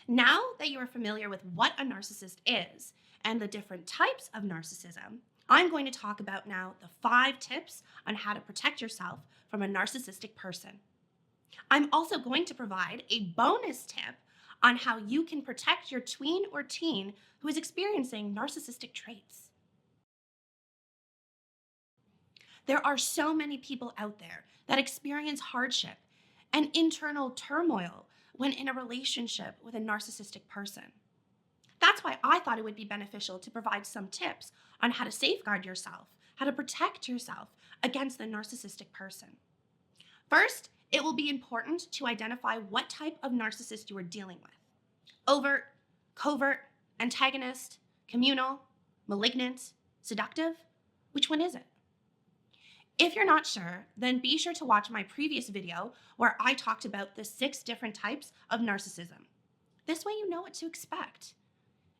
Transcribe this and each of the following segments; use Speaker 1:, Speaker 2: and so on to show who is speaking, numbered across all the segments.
Speaker 1: Now that you are familiar with what a narcissist is and the different types of narcissism, I'm going to talk about now the 5 tips on how to protect yourself from a narcissistic person. I'm also going to provide a bonus tip on how you can protect your tween or teen who is experiencing narcissistic traits. There are so many people out there that experience hardship and internal turmoil when in a relationship with a narcissistic person. That's why I thought it would be beneficial to provide some tips on how to safeguard yourself, how to protect yourself against the narcissistic person. First, it will be important to identify what type of narcissist you are dealing with. Overt, covert, antagonist, communal, malignant, seductive? Which one is it? If you're not sure, then be sure to watch my previous video where I talked about the 6 different types of narcissism. This way you know what to expect.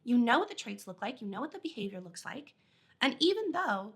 Speaker 1: You know what the traits look like, you know what the behavior looks like, and even though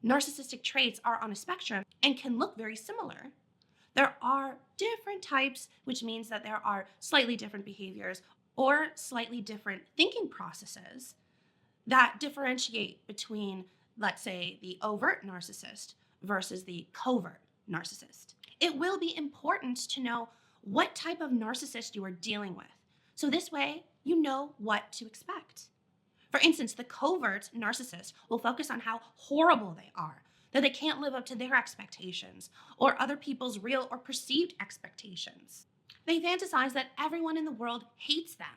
Speaker 1: narcissistic traits are on a spectrum and can look very similar, there are different types, which means that there are slightly different behaviors or slightly different thinking processes that differentiate between, let's say, the overt narcissist versus the covert narcissist. It will be important to know what type of narcissist you are dealing with. So this way, you know what to expect. For instance, the covert narcissist will focus on how horrible they are, that they can't live up to their expectations or other people's real or perceived expectations. They fantasize that everyone in the world hates them.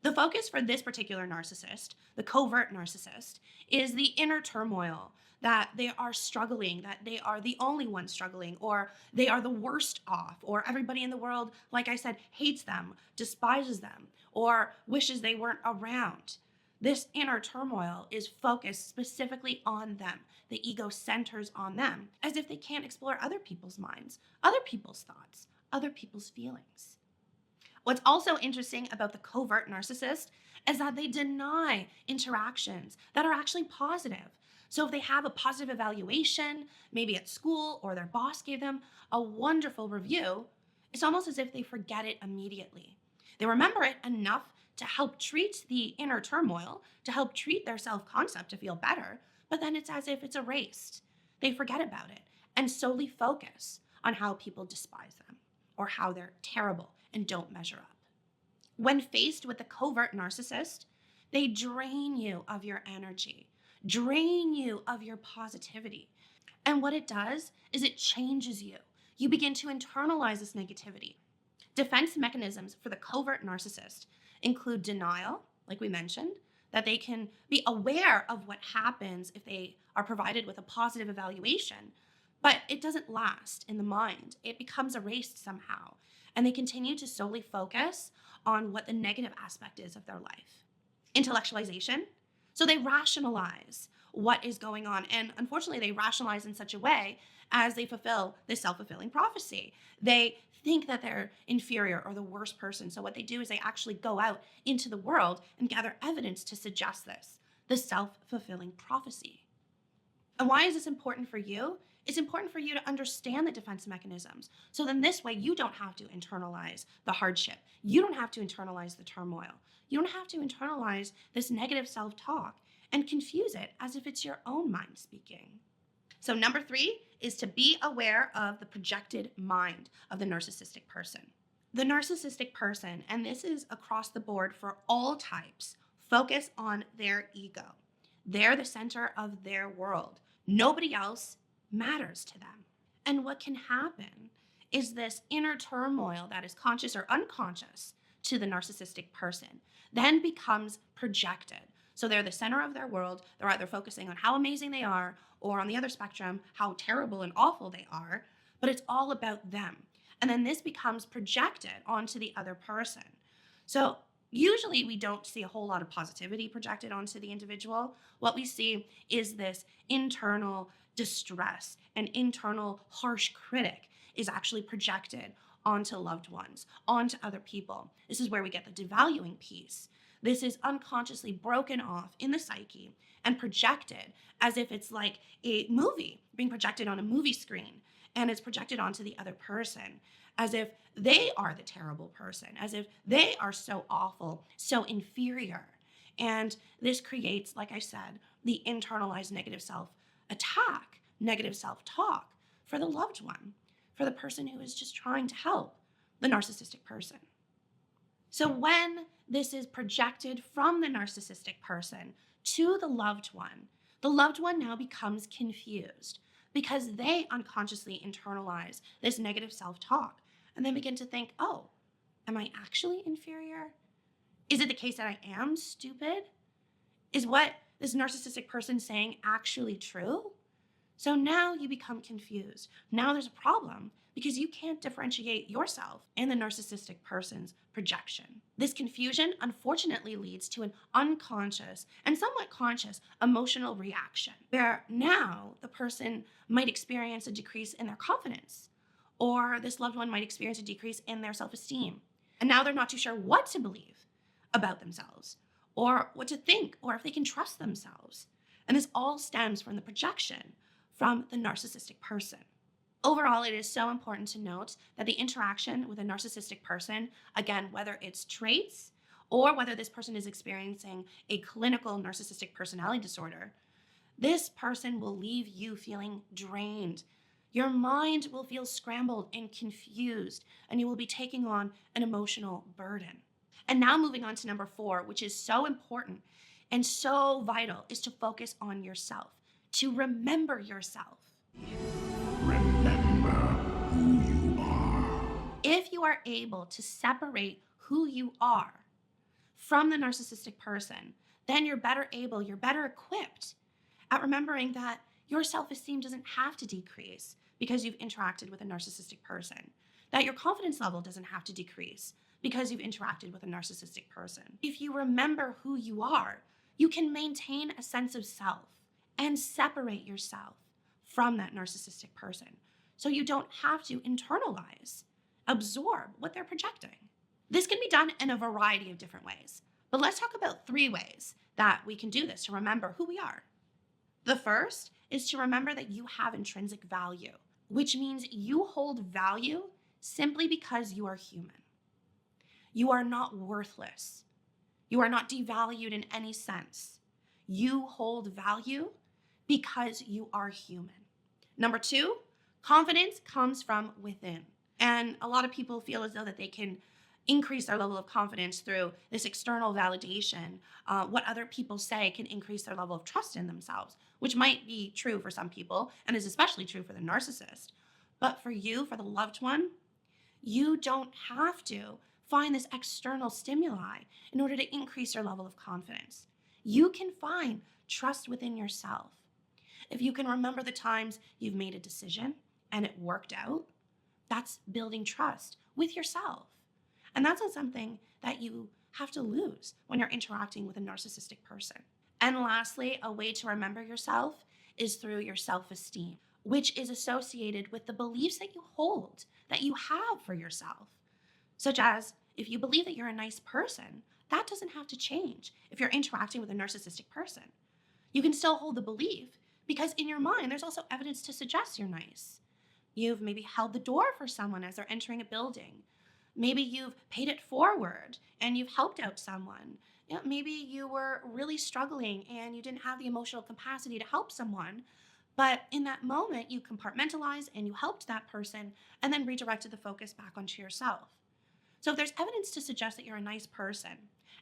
Speaker 1: The focus for this particular narcissist, the covert narcissist, is the inner turmoil, that they are struggling, that they are the only one struggling, or they are the worst off, or everybody in the world, like I said, hates them, despises them, or wishes they weren't around. This inner turmoil is focused specifically on them. The ego centers on them, as if they can't explore other people's minds, other people's thoughts, other people's feelings. What's also interesting about the covert narcissist is that they deny interactions that are actually positive. So if they have a positive evaluation, maybe at school, or their boss gave them a wonderful review, it's almost as if they forget it immediately. They remember it enough to help treat the inner turmoil, to help treat their self-concept to feel better, but then it's as if it's erased. They forget about it and solely focus on how people despise them or how they're terrible and don't measure up. When faced with a covert narcissist, they drain you of your energy, drain you of your positivity. And what it does is it changes you. You begin to internalize this negativity. Defense mechanisms for the covert narcissist include denial, like we mentioned, that they can be aware of what happens if they are provided with a positive evaluation, but it doesn't last in the mind. It becomes erased somehow, and they continue to solely focus on what the negative aspect is of their life. Intellectualization. So they rationalize what is going on. And unfortunately, they rationalize in such a way as they fulfill this self-fulfilling prophecy. They think that they're inferior or the worst person. So what they do is they actually go out into the world and gather evidence to suggest this, the self-fulfilling prophecy. And why is this important for you? It's important for you to understand the defense mechanisms. So then this way you don't have to internalize the hardship. You don't have to internalize the turmoil. You don't have to internalize this negative self-talk and confuse it as if it's your own mind speaking. So number 3 is to be aware of the projected mind of the narcissistic person. The narcissistic person, and this is across the board for all types, focus on their ego. They're the center of their world. Nobody else matters to them. And what can happen is this inner turmoil that is conscious or unconscious to the narcissistic person then becomes projected. So they're the center of their world. They're either focusing on how amazing they are, or on the other spectrum, how terrible and awful they are, but it's all about them. And then this becomes projected onto the other person. So usually we don't see a whole lot of positivity projected onto the individual. What we see is this internal distress, and internal harsh critic is actually projected onto loved ones, onto other people. This is where we get the devaluing piece. This is unconsciously broken off in the psyche and projected as if it's like a movie being projected on a movie screen, and it's projected onto the other person as if they are the terrible person, as if they are so awful, so inferior. And this creates, like I said, the internalized negative self attack, negative self talk for the loved one, for the person who is just trying to help the narcissistic person. So when this is projected from the narcissistic person to the loved one now becomes confused because they unconsciously internalize this negative self-talk and then begin to think, oh, am I actually inferior? Is it the case that I am stupid? Is what this narcissistic person saying actually true? So now you become confused. Now there's a problem because you can't differentiate yourself and the narcissistic person's projection. This confusion unfortunately leads to an unconscious and somewhat conscious emotional reaction where now the person might experience a decrease in their confidence, or this loved one might experience a decrease in their self-esteem. And now they're not too sure what to believe about themselves or what to think or if they can trust themselves. And this all stems from the projection from the narcissistic person. Overall, it is so important to note that the interaction with a narcissistic person, again, whether it's traits or whether this person is experiencing a clinical narcissistic personality disorder, this person will leave you feeling drained. Your mind will feel scrambled and confused, and you will be taking on an emotional burden. And now moving on to number 4, which is so important and so vital, is to focus on yourself, to remember yourself.
Speaker 2: Remember who you are.
Speaker 1: If you are able to separate who you are from the narcissistic person, then you're better equipped at remembering that your self-esteem doesn't have to decrease because you've interacted with a narcissistic person, that your confidence level doesn't have to decrease because you've interacted with a narcissistic person. If you remember who you are, you can maintain a sense of self and separate yourself from that narcissistic person. So you don't have to internalize, absorb what they're projecting. This can be done in a variety of different ways, but let's talk about 3 ways that we can do this to remember who we are. The first is to remember that you have intrinsic value, which means you hold value simply because you are human. You are not worthless. You are not devalued in any sense. You hold value because you are human. Number 2, confidence comes from within. And a lot of people feel as though that they can increase their level of confidence through this external validation. What other people say can increase their level of trust in themselves, which might be true for some people and is especially true for the narcissist. But for you, for the loved one, you don't have to find this external stimuli in order to increase your level of confidence. You can find trust within yourself. If you can remember the times you've made a decision and it worked out, that's building trust with yourself. And that's not something that you have to lose when you're interacting with a narcissistic person. And lastly, a way to remember yourself is through your self-esteem, which is associated with the beliefs that you hold, that you have for yourself. Such as, if you believe that you're a nice person, that doesn't have to change if you're interacting with a narcissistic person. You can still hold the belief because in your mind, there's also evidence to suggest you're nice. You've maybe held the door for someone as they're entering a building. Maybe you've paid it forward and you've helped out someone. Maybe you were really struggling and you didn't have the emotional capacity to help someone. But in that moment, you compartmentalized and you helped that person and then redirected the focus back onto yourself. So if there's evidence to suggest that you're a nice person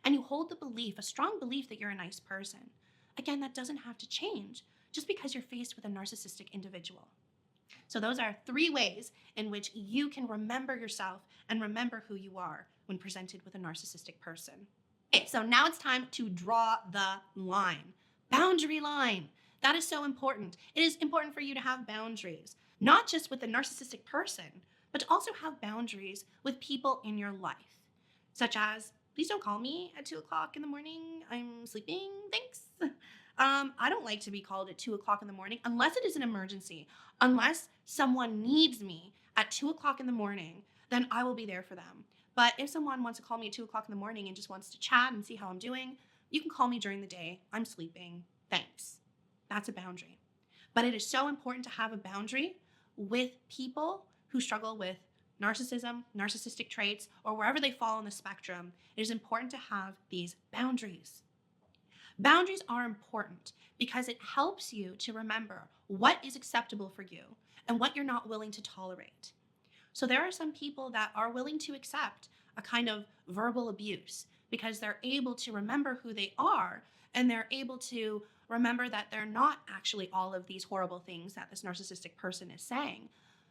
Speaker 1: and you hold the belief, a strong belief that you're a nice person, again, that doesn't have to change just because you're faced with a narcissistic individual. So those are 3 ways in which you can remember yourself and remember who you are when presented with a narcissistic person. Okay, so now it's time to draw the line. Boundary line. That is so important. It is important for you to have boundaries, not just with the narcissistic person, but to also have boundaries with people in your life, such as, please don't call me at 2 o'clock in the morning. I'm sleeping, thanks. I don't like to be called at 2 o'clock in the morning unless it is an emergency. Unless someone needs me at 2 o'clock in the morning, then I will be there for them. But if someone wants to call me at 2 o'clock in the morning and just wants to chat and see how I'm doing, you can call me during the day. I'm sleeping, thanks. That's a boundary. But it is so important to have a boundary with people who struggle with narcissism, narcissistic traits, or wherever they fall on the spectrum, it is important to have these boundaries. Boundaries are important because it helps you to remember what is acceptable for you and what you're not willing to tolerate. So there are some people that are willing to accept a kind of verbal abuse because they're able to remember who they are, and they're able to remember that they're not actually all of these horrible things that this narcissistic person is saying,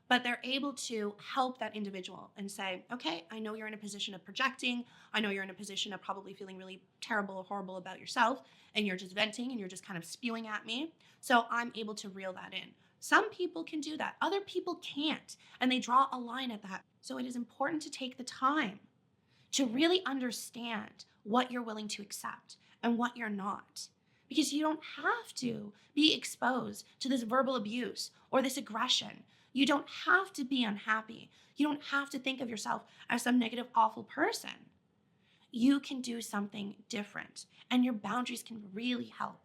Speaker 1: but they're able to help that individual and say, okay, I know you're in a position of projecting. I know you're in a position of probably feeling really terrible or horrible about yourself, and you're just venting and you're just kind of spewing at me. So I'm able to reel that in. Some people can do that. Other people can't, and they draw a line at that. So it is important to take the time to really understand what you're willing to accept and what you're not. Because you don't have to be exposed to this verbal abuse or this aggression. You don't have to be unhappy. You don't have to think of yourself as some negative, awful person. You can do something different, and your boundaries can really help.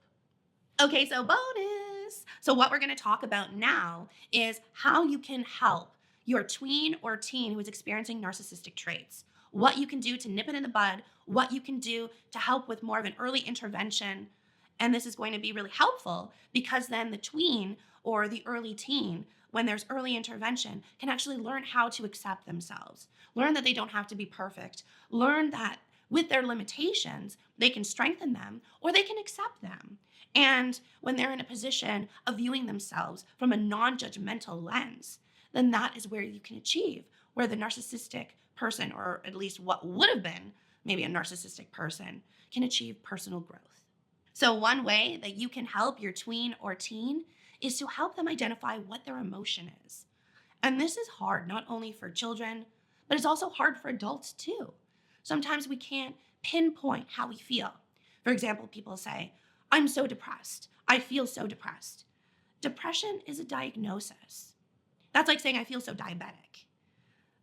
Speaker 1: Okay, so bonus. So what we're going to talk about now is how you can help your tween or teen who is experiencing narcissistic traits. What you can do to nip it in the bud, what you can do to help with more of an early intervention. And this is going to be really helpful because then the tween or the early teen, when there's early intervention, can actually learn how to accept themselves, learn that they don't have to be perfect, learn that with their limitations, they can strengthen them or they can accept them. And when they're in a position of viewing themselves from a non-judgmental lens, then that is where you can achieve, where the narcissistic person, or at least what would have been maybe a narcissistic person, can achieve personal growth. So one way that you can help your tween or teen is to help them identify what their emotion is. And this is hard, not only for children, but it's also hard for adults too. Sometimes we can't pinpoint how we feel. For example, people say, I'm so depressed. I feel so depressed. Depression is a diagnosis. That's like saying I feel so diabetic,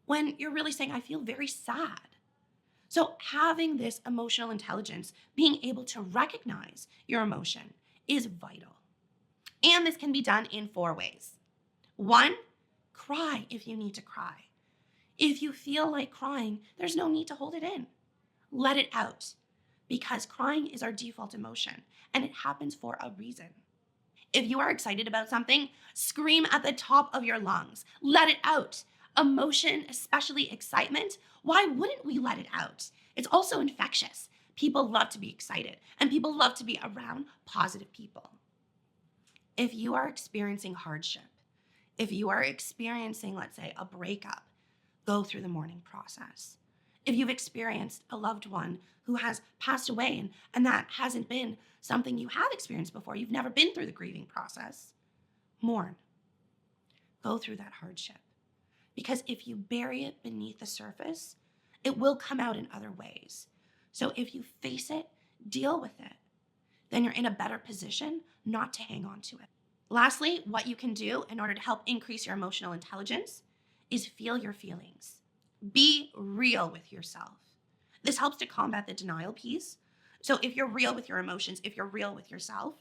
Speaker 1: when you're really saying I feel very sad. So having this emotional intelligence, being able to recognize your emotion, is vital. And this can be done in 4 ways. 1, cry if you need to cry. If you feel like crying, there's no need to hold it in. Let it out, because crying is our default emotion, and it happens for a reason. If you are excited about something, scream at the top of your lungs. Let it out. Emotion, especially excitement, why wouldn't we let it out? It's also infectious. People love to be excited, and people love to be around positive people. If you are experiencing hardship, if you are experiencing, let's say, a breakup, go through the mourning process. If you've experienced a loved one who has passed away and that hasn't been something you have experienced before, you've never been through the grieving process, mourn. Go through that hardship. Because if you bury it beneath the surface, it will come out in other ways. So if you face it, deal with it, then you're in a better position not to hang on to it. Lastly, what you can do in order to help increase your emotional intelligence is feel your feelings. Be real with yourself. This helps to combat the denial piece. So if you're real with your emotions, if you're real with yourself,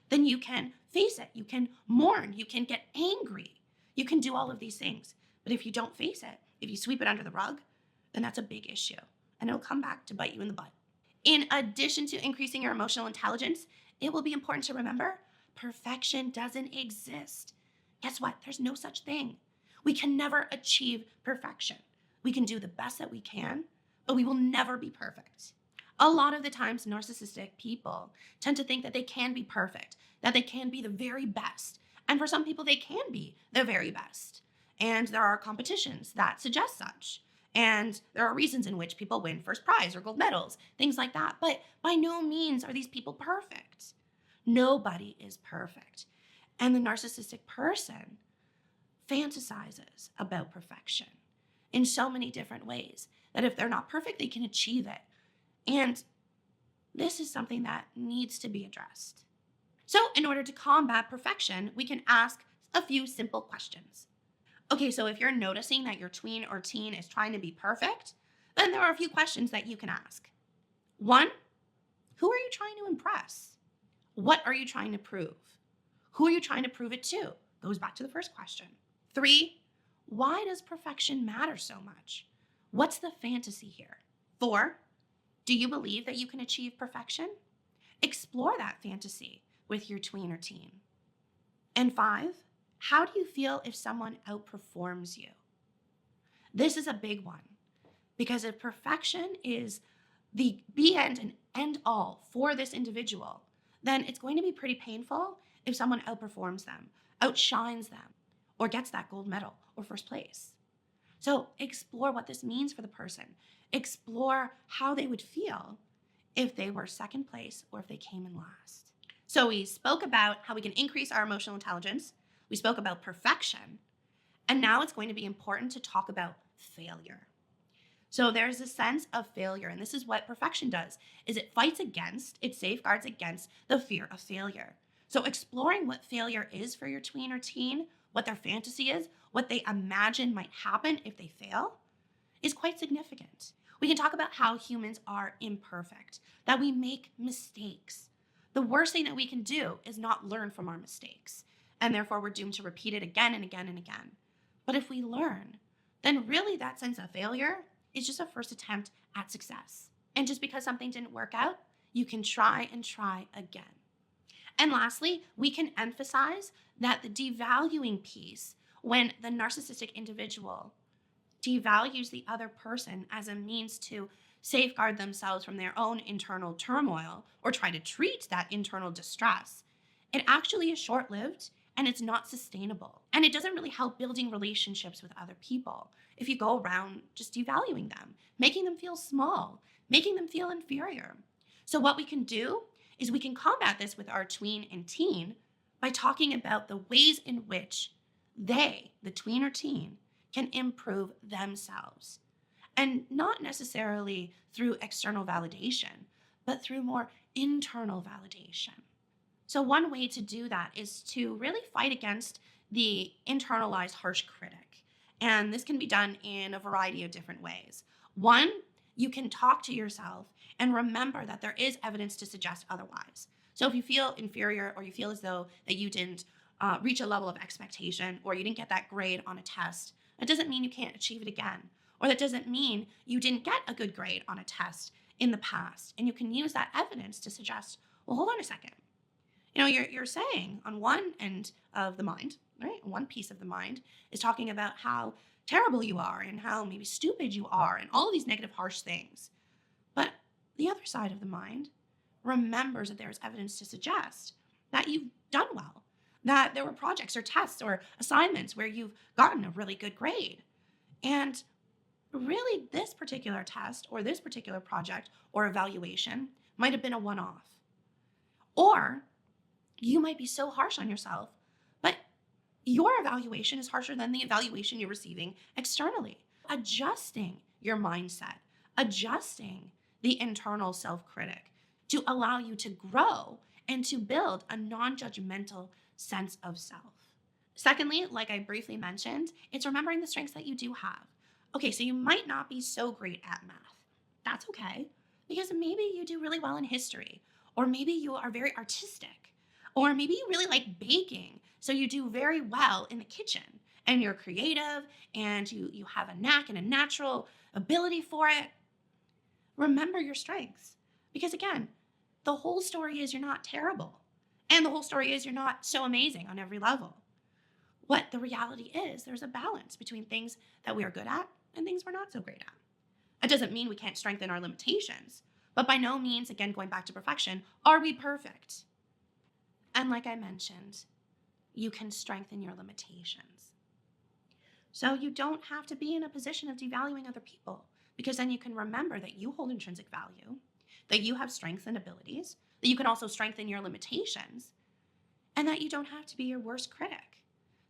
Speaker 1: then you can face it. You can mourn. You can get angry. You can do all of these things. But if you don't face it, if you sweep it under the rug, then that's a big issue, and it'll come back to bite you in the butt. In addition to increasing your emotional intelligence, it will be important to remember perfection doesn't exist. Guess what? There's no such thing. We can never achieve perfection. We can do the best that we can, but we will never be perfect. A lot of the times, narcissistic people tend to think that they can be perfect, that they can be the very best. And for some people, they can be the very best. And there are competitions that suggest such. And there are reasons in which people win first prize or gold medals, things like that. But by no means are these people perfect. Nobody is perfect. And the narcissistic person fantasizes about perfection in so many different ways that if they're not perfect, they can achieve it. And this is something that needs to be addressed. So in order to combat perfection, we can ask a few simple questions. Okay, so if you're noticing that your tween or teen is trying to be perfect, then there are a few questions that you can ask. 1, who are you trying to impress? What are you trying to prove? Who are you trying to prove it to? Goes back to the first question. 3, Why does perfection matter so much? What's the fantasy here? 4, do you believe that you can achieve perfection? Explore that fantasy with your tween or teen. And 5, how do you feel if someone outperforms you? This is a big one because if perfection is the be end and end all for this individual, then it's going to be pretty painful if someone outperforms them, outshines them, or gets that gold medal or first place. So explore what this means for the person. Explore how they would feel if they were second place or if they came in last. So we spoke about how we can increase our emotional intelligence. We spoke about perfection. And now it's going to be important to talk about failure. So there's a sense of failure, and this is what perfection does, is it fights against, it safeguards against the fear of failure. So exploring what failure is for your tween or teen, what their fantasy is, what they imagine might happen if they fail, is quite significant. We can talk about how humans are imperfect, that we make mistakes. The worst thing that we can do is not learn from our mistakes, and therefore we're doomed to repeat it again and again and again. But if we learn, then really that sense of failure is just a first attempt at success. And just because something didn't work out, you can try and try again. And lastly, we can emphasize that the devaluing piece, when the narcissistic individual devalues the other person as a means to safeguard themselves from their own internal turmoil or try to treat that internal distress, it actually is short-lived and it's not sustainable. And it doesn't really help building relationships with other people if you go around just devaluing them, making them feel small, making them feel inferior. So what we can do is we can combat this with our tween and teen by talking about the ways in which they, the tween or teen, can improve themselves. And not necessarily through external validation, but through more internal validation. So one way to do that is to really fight against the internalized harsh critic. And this can be done in a variety of different ways. One, you can talk to yourself and remember that there is evidence to suggest otherwise. So if you feel inferior or you feel as though that you didn't reach a level of expectation or you didn't get that grade on a test, that doesn't mean you can't achieve it again. Or that doesn't mean you didn't get a good grade on a test in the past. And you can use that evidence to suggest, well, hold on a second. You know, you're saying on one end of the mind, right? One piece of the mind is talking about how terrible you are and how maybe stupid you are and all of these negative, harsh things. But the other side of the mind remembers that there is evidence to suggest that you've done well, that there were projects or tests or assignments where you've gotten a really good grade. And really, this particular test or this particular project or evaluation might have been a one-off. Or you might be so harsh on yourself, but your evaluation is harsher than the evaluation you're receiving externally. Adjusting your mindset, adjusting the internal self-critic to allow you to grow and to build a non-judgmental sense of self. Secondly, like I briefly mentioned, it's remembering the strengths that you do have. Okay, so you might not be so great at math. That's okay, because maybe you do really well in history, or maybe you are very artistic, or maybe you really like baking, so you do very well in the kitchen, and you're creative, and you have a knack and a natural ability for it. Remember your strengths, because again, the whole story is you're not terrible, and the whole story is you're not so amazing on every level. What the reality is, there's a balance between things that we are good at and things we're not so great at. It doesn't mean we can't strengthen our limitations, but by no means, again, going back to perfection, are we perfect? And like I mentioned, you can strengthen your limitations. So you don't have to be in a position of devaluing other people, because then you can remember that you hold intrinsic value, that you have strengths and abilities, that you can also strengthen your limitations, and that you don't have to be your worst critic.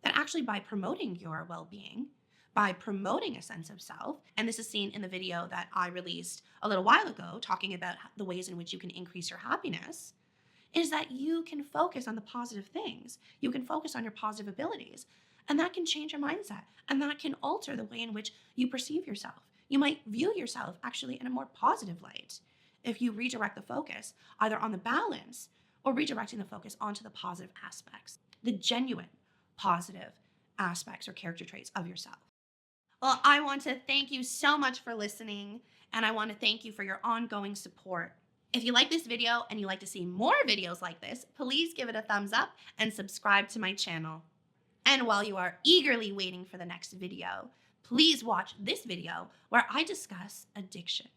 Speaker 1: That actually by promoting your well-being, by promoting a sense of self, and this is seen in the video that I released a little while ago talking about the ways in which you can increase your happiness, is that you can focus on the positive things. You can focus on your positive abilities, and that can change your mindset, and that can alter the way in which you perceive yourself. You might view yourself actually in a more positive light if you redirect the focus either on the balance or redirecting the focus onto the positive aspects, the genuine positive aspects or character traits of yourself. Well, I want to thank you so much for listening, and I want to thank you for your ongoing support. If you like this video and you'd like to see more videos like this, please give it a thumbs up and subscribe to my channel. And while you are eagerly waiting for the next video, please watch this video where I discuss addiction.